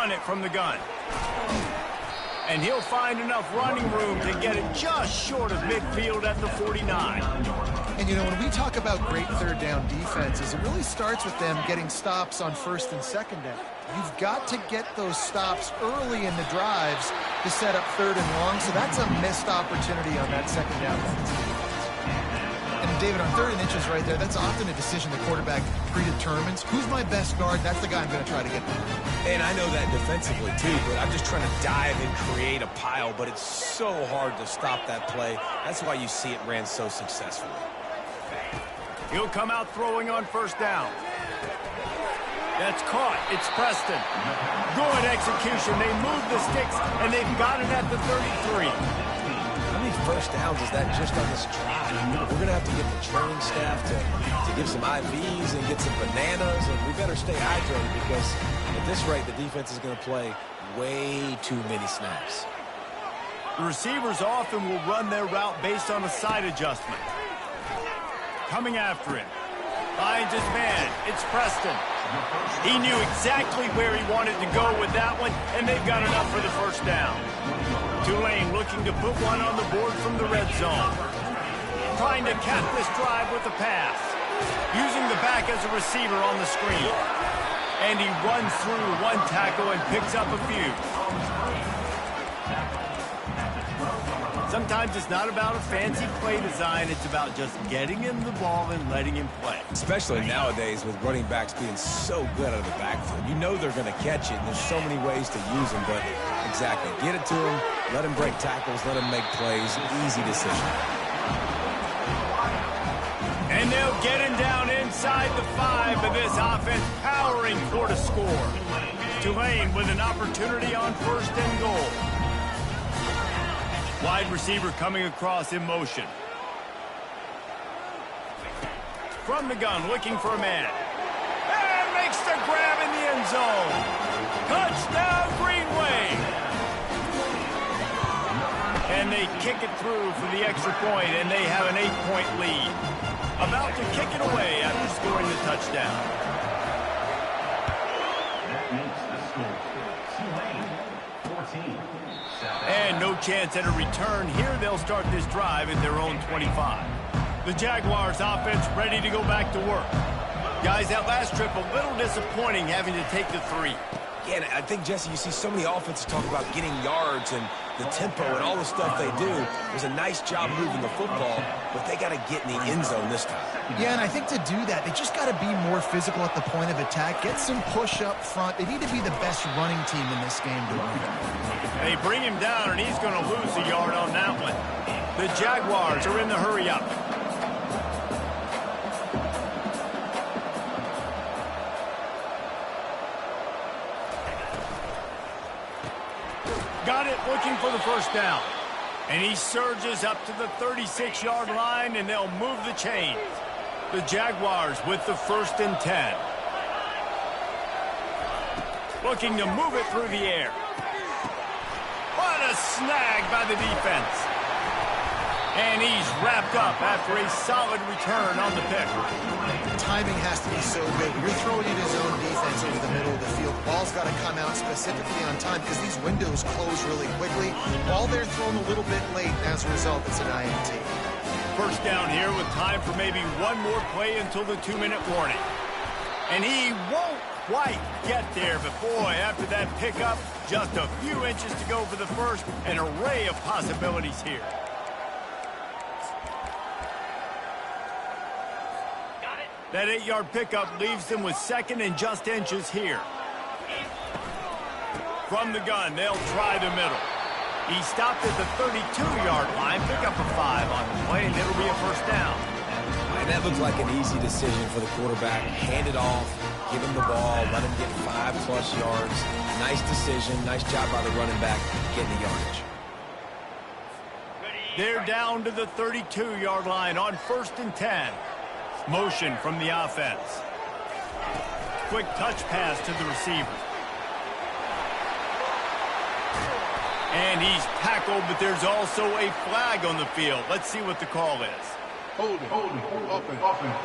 run it from the gun. And he'll find enough running room to get it just short of midfield at the 49. And, you know, when we talk about great third down defenses, it really starts with them getting stops on first and second down. You've got to get those stops early in the drives to set up third and long, so that's a missed opportunity on that second down. And, David, on third and inches right there, that's often a decision the quarterback predetermines. Who's my best guard? That's the guy I'm going to try to get to. And I know that defensively, too, but I'm just trying to dive and create a pile, but it's so hard to stop that play. That's why you see it ran so successfully. He'll come out throwing on first down. That's caught. It's Preston. Good execution. They move the sticks, and they've got it at the 33. How many first downs is that just on this drive? We're going to have to get the training staff to give some IVs and get some bananas, and we better stay hydrated because at this rate, the defense is going to play way too many snaps. The receivers often will run their route based on a side adjustment. Coming after him. Finds his man. It's Preston. He knew exactly where he wanted to go with that one, and they've got enough for the first down. Tulane looking to put one on the board from the red zone. Trying to cap this drive with a pass. Using the back as a receiver on the screen. And he runs through one tackle and picks up a few. Sometimes it's not about a fancy play design. It's about just getting him the ball and letting him play. Especially nowadays with running backs being so good out of the backfield. You know they're going to catch it, and there's so many ways to use them, but exactly. Get it to him, let him break tackles, let him make plays. Easy decision. And they'll get him down inside the 5, but this offense powering for the score. Tulane with an opportunity on first and goal. Wide receiver coming across in motion. From the gun, looking for a man. And makes the grab in the end zone. Touchdown, Greenway. And they kick it through for the extra point, and they have an 8-point lead. About to kick it away after scoring the touchdown. That makes the score Tulane 14. And no chance at a return. Here they'll start this drive at their own 25. The Jaguars offense ready to go back to work. Guys, that last trip a little disappointing having to take the 3. Yeah, and I think, Jesse, you see so many offenses talk about getting yards and the tempo and all the stuff they do. It was a nice job moving the football, but they got to get in the end zone this time. Yeah, and I think to do that, they just got to be more physical at the point of attack. Get some push up front. They need to be the best running team in this game to win. They bring him down, and he's going to lose a yard on that one. The Jaguars are in the hurry up. Got it, looking for the first down. And he surges up to the 36-yard line, and they'll move the chains. The Jaguars with the 1st and 10. Looking to move it through the air. What a snag by the defense. And he's wrapped up after a solid return on the pick. Timing has to be so good. You're throwing in his own defense over the middle of the field. Ball's got to come out specifically on time because these windows close really quickly. Ball there thrown a little bit late, and as a result, it's an INT. First down here with time for maybe one more play until the 2-minute warning. And he won't quite get there, but boy, after that pickup, just a few inches to go for the first. An array of possibilities here. That 8-yard pickup leaves them with 2nd and just inches here. From the gun, they'll try the middle. He stopped at the 32-yard line, pick up a 5 on the play, and it'll be a first down. And that looked like an easy decision for the quarterback. Hand it off, give him the ball, let him get 5+ yards. Nice decision, nice job by the running back getting the yardage. They're down to the 32-yard line on 1st and 10. Motion from the offense. Quick touch pass to the receiver. And he's tackled, but there's also a flag on the field. Let's see what the call is. Hold it, offense.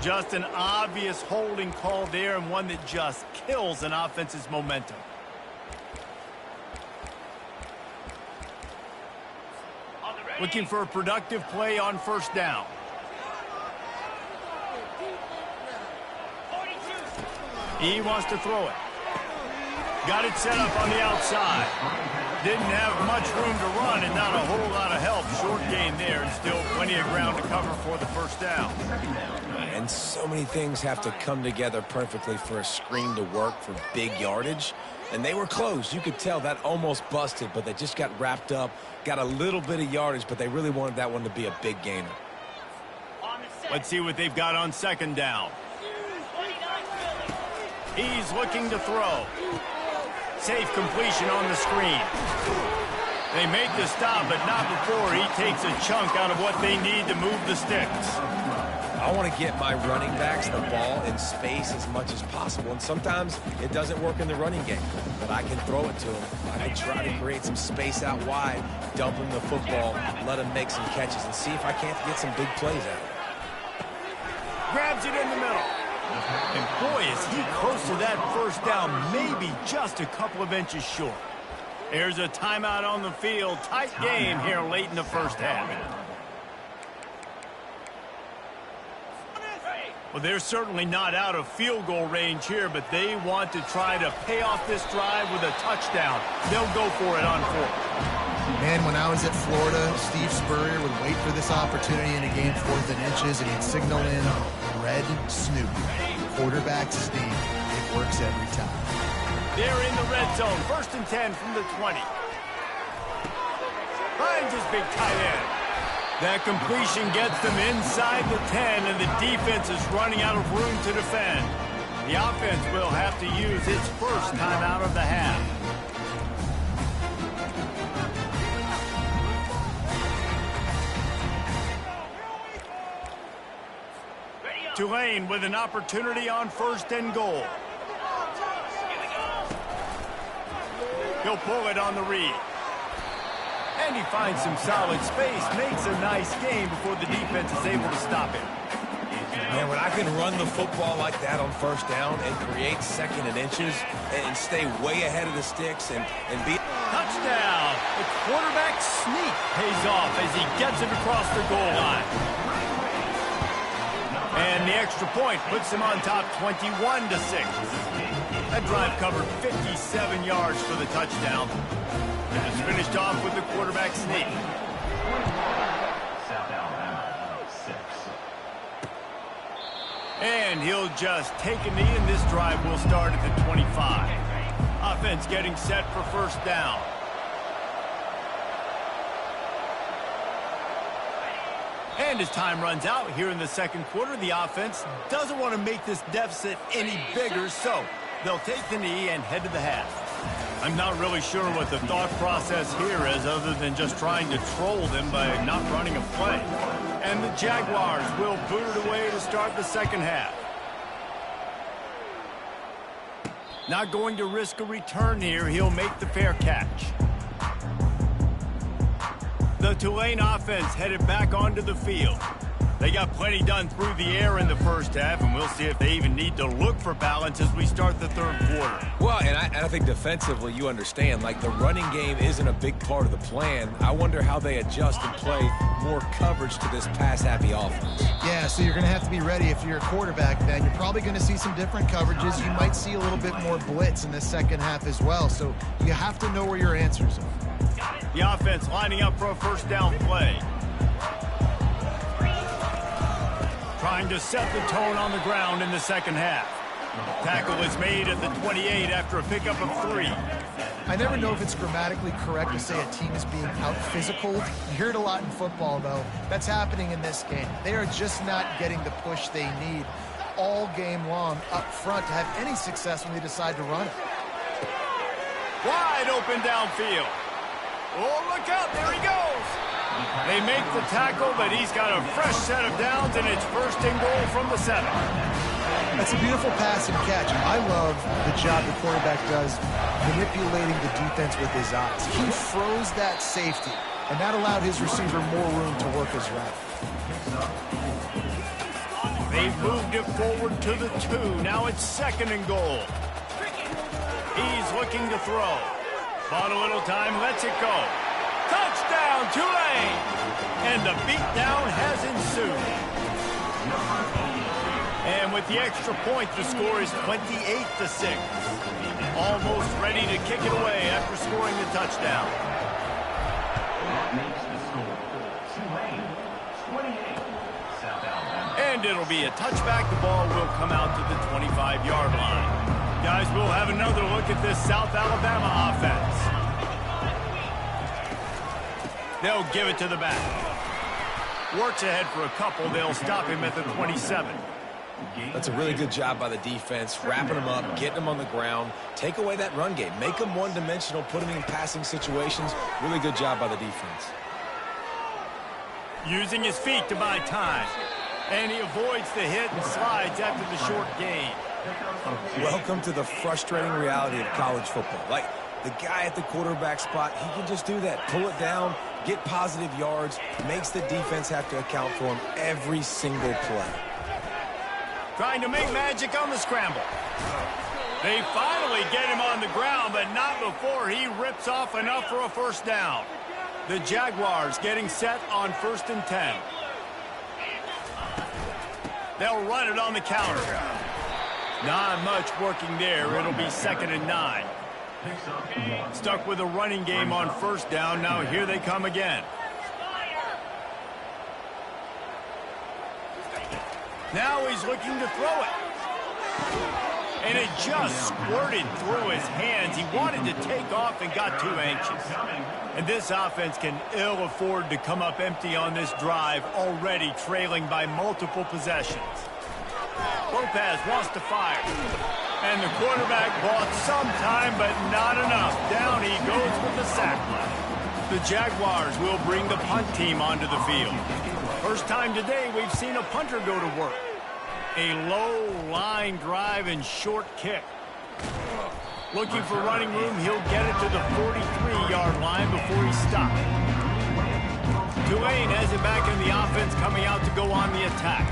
Just an obvious holding call there, and one that just kills an offense's momentum. Looking for a productive play on first down. He wants to throw it. Got it set up on the outside. Didn't have much room to run and not a whole lot of help. Short gain there and still plenty of ground to cover for the first down. And so many things have to come together perfectly for a screen to work for big yardage. And they were close. You could tell that almost busted, but they just got wrapped up, got a little bit of yardage, but they really wanted that one to be a big gainer. Let's see what they've got on second down. He's looking to throw. Safe completion on the screen. They make the stop, but not before he takes a chunk out of what they need to move the sticks. I want to get my running backs the ball in space as much as possible, and sometimes it doesn't work in the running game, but I can throw it to them. I can try to create some space out wide, dump him the football, let him make some catches, and see if I can't get some big plays out of it. Grabs it in the middle. And boy, is he close to that first down, maybe just a couple of inches short. There's a timeout on the field. Tight game here late in the first half. Well, they're certainly not out of field goal range here, but they want to try to pay off this drive with a touchdown. They'll go for it on fourth. Man, when I was at Florida, Steve Spurrier would wait for this opportunity in a game 4th and inches, and he'd signal in Red Snoop. Quarterback sneak. It works every time. They're in the red zone. 1st and 10 from the 20. Finds his big tight end. That completion gets them inside the 10, and the defense is running out of room to defend. The offense will have to use its first time out of the half. Tulane with an opportunity on 1st and goal. He'll pull it on the read. And he finds some solid space, makes a nice game before the defense is able to stop him. Man, when I can run the football like that on first down and create 2nd and inches and stay way ahead of the sticks and be... Touchdown! The quarterback sneak pays off as he gets it across the goal line. And the extra point puts him on top 21-6. That drive covered 57 yards for the touchdown. And it's finished off with the quarterback sneak. And he'll just take a knee, and this drive will start at the 25. Offense getting set for first down. And as time runs out here in the second quarter, the offense doesn't want to make this deficit any bigger, so they'll take the knee and head to the half. I'm not really sure what the thought process here is other than just trying to troll them by not running a play. And the Jaguars will boot it away to start the second half. Not going to risk a return here. He'll make the fair catch. The Tulane offense headed back onto the field. They got plenty done through the air in the first half, and we'll see if they even need to look for balance as we start the third quarter. Well, and I think defensively, you understand, like the running game isn't a big part of the plan. I wonder how they adjust and play more coverage to this pass-happy offense. Yeah, so you're going to have to be ready if you're a quarterback then. You're probably going to see some different coverages. You might see a little bit more blitz in the second half as well, so you have to know where your answers are. The offense lining up for a first down play. Trying to set the tone on the ground in the second half. Tackle is made at the 28 after a pickup of 3. I never know if it's grammatically correct to say a team is being out-physical. You hear it a lot in football, though. That's happening in this game. They are just not getting the push they need all game long up front to have any success when they decide to run it. Wide open downfield. Oh, look out. There he goes. They make the tackle, but he's got a fresh set of downs, and it's 1st and goal from the 7. That's a beautiful pass and catch. I love the job the quarterback does manipulating the defense with his eyes. He froze that safety, and that allowed his receiver more room to work his route. They've moved it forward to the 2. Now it's 2nd and goal. He's looking to throw. Bought a little time, lets it go. Touchdown, Tulane! And the beatdown has ensued. And with the extra point, the score is 28-6. Almost ready to kick it away after scoring the touchdown. That makes the score Tulane 28, South Alabama. And it'll be a touchback. The ball will come out to the 25-yard line. Guys, we'll have another look at this South Alabama offense. They'll give it to the back. Works ahead for a couple. They'll stop him at the 27. That's a really good job by the defense, wrapping them up, getting them on the ground, take away that run game, make them one-dimensional, put them in passing situations. Really good job by the defense. Using his feet to buy time. And he avoids the hit and slides after the short gain. Welcome to the frustrating reality of college football. Like, the guy at the quarterback spot, he can just do that. Pull it down, get positive yards, makes the defense have to account for him every single play. Trying to make magic on the scramble. They finally get him on the ground, but not before he rips off enough for a first down. The Jaguars getting set on 1st and 10. They'll run it on the counter. Not much working there. It'll be 2nd and 9. Stuck with a running game on first down. Now here they come again. Now he's looking to throw it. And it just squirted through his hands. He wanted to take off and got too anxious. And this offense can ill afford to come up empty on this drive, already trailing by multiple possessions. Lopez wants to fire. And the quarterback bought some time, but not enough. Down he goes with the sack. The Jaguars will bring the punt team onto the field. First time today we've seen a punter go to work. A low line drive and short kick. Looking for running room, he'll get it to the 43-yard line before he stops. Tulane has it back in the offense, coming out to go on the attack.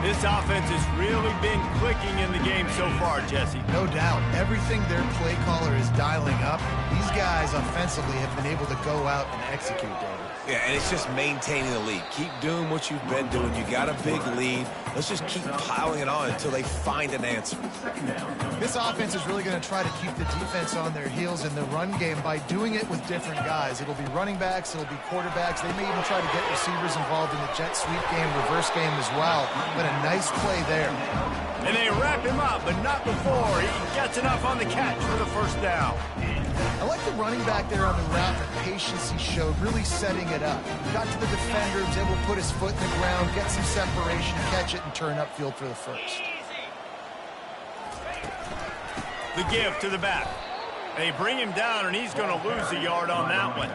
This offense has really been clicking in the game so far, Jesse. No doubt. Everything their play caller is dialing up, these guys offensively have been able to go out and execute, David. Yeah, and it's just maintaining the lead. Keep doing what you've been doing. You got a big lead. Let's just keep piling it on until they find an answer. This offense is really going to try to keep the defense on their heels in the run game by doing it with different guys. It'll be running backs, it'll be quarterbacks. They may even try to get receivers involved in the jet sweep game, reverse game as well. But a nice play there. And they wrap him up, but not before he gets enough on the catch for the first down. I like the running back there on the route, the patience he showed, really setting it up. Got to the defender, was able to put his foot in the ground, get some separation, catch it, and turn upfield for the first. The give to the back. They bring him down, and he's going to lose a yard on that one.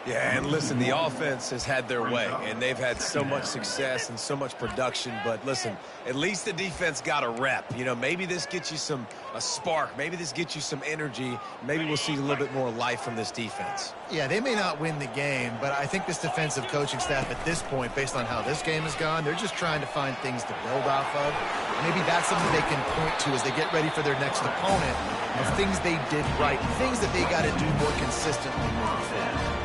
Yeah, and listen, the offense has had their way, and they've had so much success and so much production. But listen, at least the defense got a rep. You know, maybe this gets you a spark. Maybe this gets you some energy. Maybe we'll see a little bit more life from this defense. Yeah, they may not win the game, but I think this defensive coaching staff at this point, based on how this game has gone, they're just trying to find things to build off of. Maybe that's something they can point to as they get ready for their next opponent of things they did right, things that they got to do more consistently moving forward.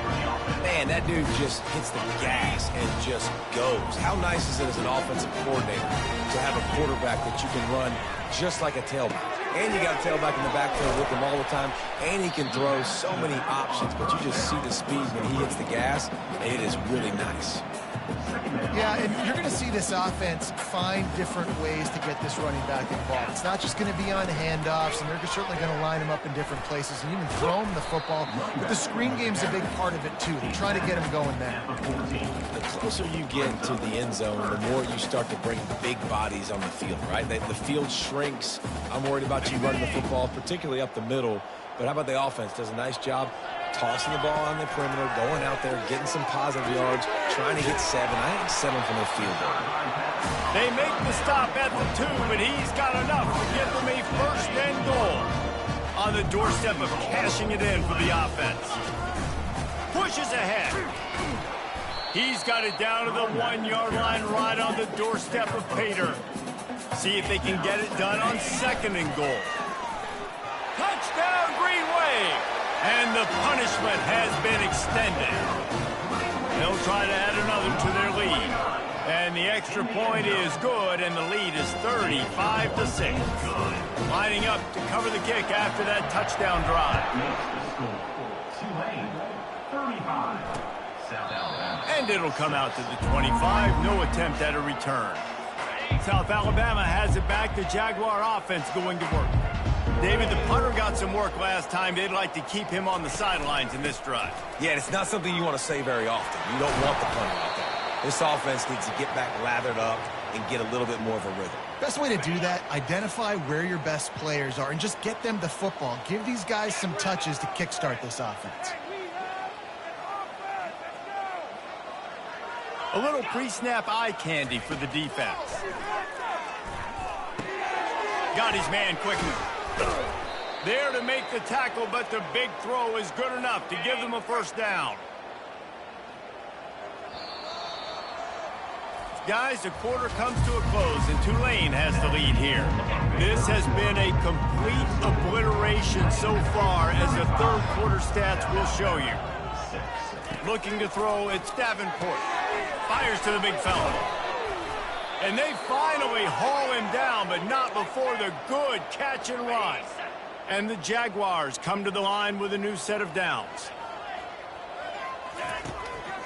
Man, that dude just hits the gas and just goes. How nice is it as an offensive coordinator to have a quarterback that you can run just like a tailback? And you got a tailback in the backfield with him all the time, and he can throw so many options, but you just see the speed when he hits the gas, and it is really nice. Yeah, and you're going to see this offense find different ways to get this running back involved. It's not just going to be on handoffs, and they're certainly going to line him up in different places and even throw him the football. But the screen game's a big part of it, too. They try to get him going there. The closer you get to the end zone, the more you start to bring big bodies on the field, right? The field shrinks. I'm worried about you running the football, particularly up the middle. But how about the offense? Does a nice job tossing the ball on the perimeter, going out there, getting some positive yards, trying to get 7. I think 7 from the field goal. They make the stop at the 2, but he's got enough to give them a first and goal. On the doorstep of cashing it in for the offense. Pushes ahead. He's got it down to the 1-yard line right on the doorstep of Pater. See if they can get it done on 2nd and goal. Touchdown, Green Wave! And the punishment has been extended. They'll try to add another to their lead. And the extra point is good, and the lead is 35-6. Lining up to cover the kick after that touchdown drive. And it'll come out to the 25. No attempt at a return. South Alabama has it back. The Jaguar offense going to work. David, the punter got some work last time. They'd like to keep him on the sidelines in this drive. Yeah, it's not something you want to say very often. You don't want the punter out there. This offense needs to get back lathered up and get a little bit more of a rhythm. Best way to do that, identify where your best players are and just get them the football. Give these guys some touches to kickstart this offense. A little pre-snap eye candy for the defense. Got his man quickly. There to make the tackle, but the big throw is good enough to give them a first down. Guys, the quarter comes to a close, and Tulane has the lead here. This has been a complete obliteration so far, as the third quarter stats will show you. Looking to throw, it's Davenport. Fires to the big fella. And they finally haul him down, but not before the good catch and run. And the Jaguars come to the line with a new set of downs.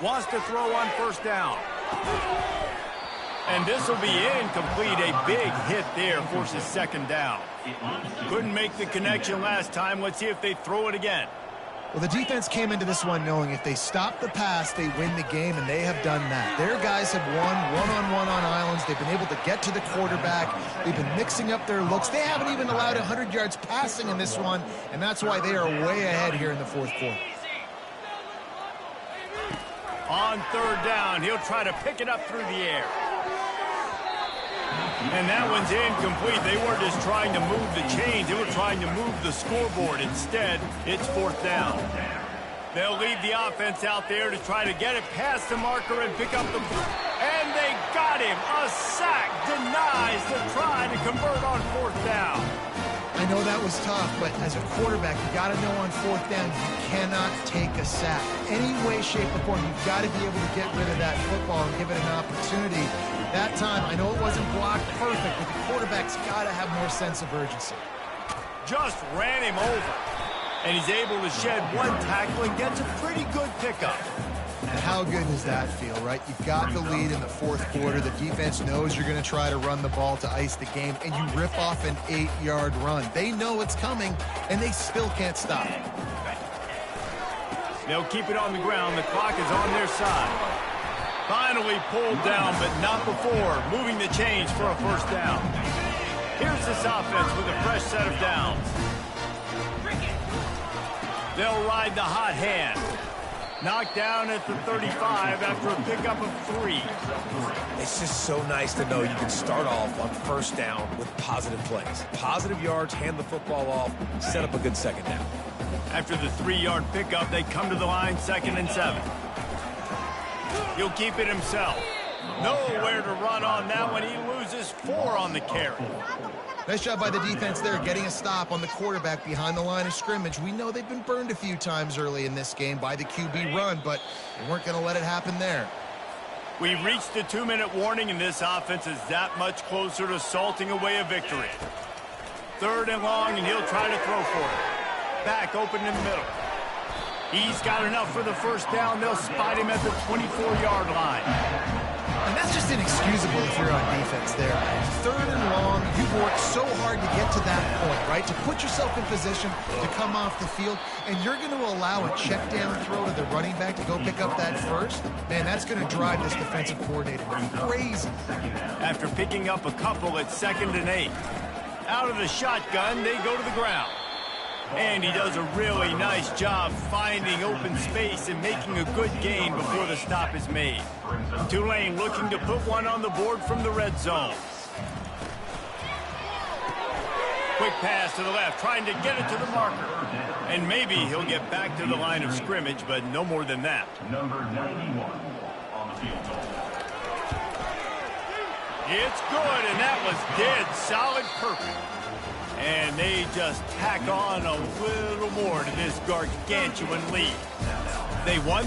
Wants to throw on first down. And this will be incomplete. A big hit there forces 2nd down. Couldn't make the connection last time. Let's see if they throw it again. Well, the defense came into this one knowing if they stop the pass, they win the game, and they have done that. Their guys have won one-on-one on islands. They've been able to get to the quarterback. They've been mixing up their looks. They haven't even allowed 100 yards passing in this one, and that's why they are way ahead here in the 4th quarter. On 3rd down, he'll try to pick it up through the air. And that one's incomplete. They weren't just trying to move the chains. They were trying to move the scoreboard. Instead, it's 4th down. They'll leave the offense out there to try to get it past the marker and pick up the... And they got him. A sack denies the try to convert on 4th down. I know that was tough, but as a quarterback, you got to know on 4th down, you cannot take a sack. Any way, shape, or form, you've got to be able to get rid of that football and give it an opportunity. That time, I know it wasn't blocked perfect, but the quarterback's got to have more sense of urgency. Just ran him over. And he's able to shed one tackle and gets a pretty good pickup. And how good does that feel, right? You've got the lead in the 4th quarter. The defense knows you're going to try to run the ball to ice the game, and you rip off an 8-yard run. They know it's coming, and they still can't stop it. They'll keep it on the ground. The clock is on their side. Finally pulled down, but not before moving the chains for a first down. Here's this offense with a fresh set of downs. They'll ride the hot hand. Knocked down at the 35 after a pickup of 3. It's just so nice to know you can start off on first down with positive plays. Positive yards, hand the football off, set up a good 2nd down. After the 3-yard pickup, they come to the line 2nd and 7. He'll keep it himself. Nowhere to run on that one. He loses 4 on the carry. Nice job by the defense there, getting a stop on the quarterback behind the line of scrimmage. We know they've been burned a few times early in this game by the QB run, but they weren't going to let it happen there. We've reached the 2-minute warning, and this offense is that much closer to salting away a victory. 3rd and long, and he'll try to throw for it. Back open in the middle. He's got enough for the first down. They'll spot him at the 24-yard line. And that's just inexcusable if you're on defense there. 3rd and long, you've worked so hard to get to that point, right? To put yourself in position to come off the field, and you're going to allow a check down throw to the running back to go pick up that first? Man, that's going to drive this defensive coordinator crazy. After picking up a couple at 2nd and 8. Out of the shotgun, they go to the ground. And he does a really nice job finding open space and making a good gain before the stop is made. Tulane looking to put one on the board from the red zone. Quick pass to the left, trying to get it to the marker. And maybe he'll get back to the line of scrimmage, but no more than that. Number 91 on It's good, and that was dead solid perfect. And they just tack on a little more to this gargantuan lead. They won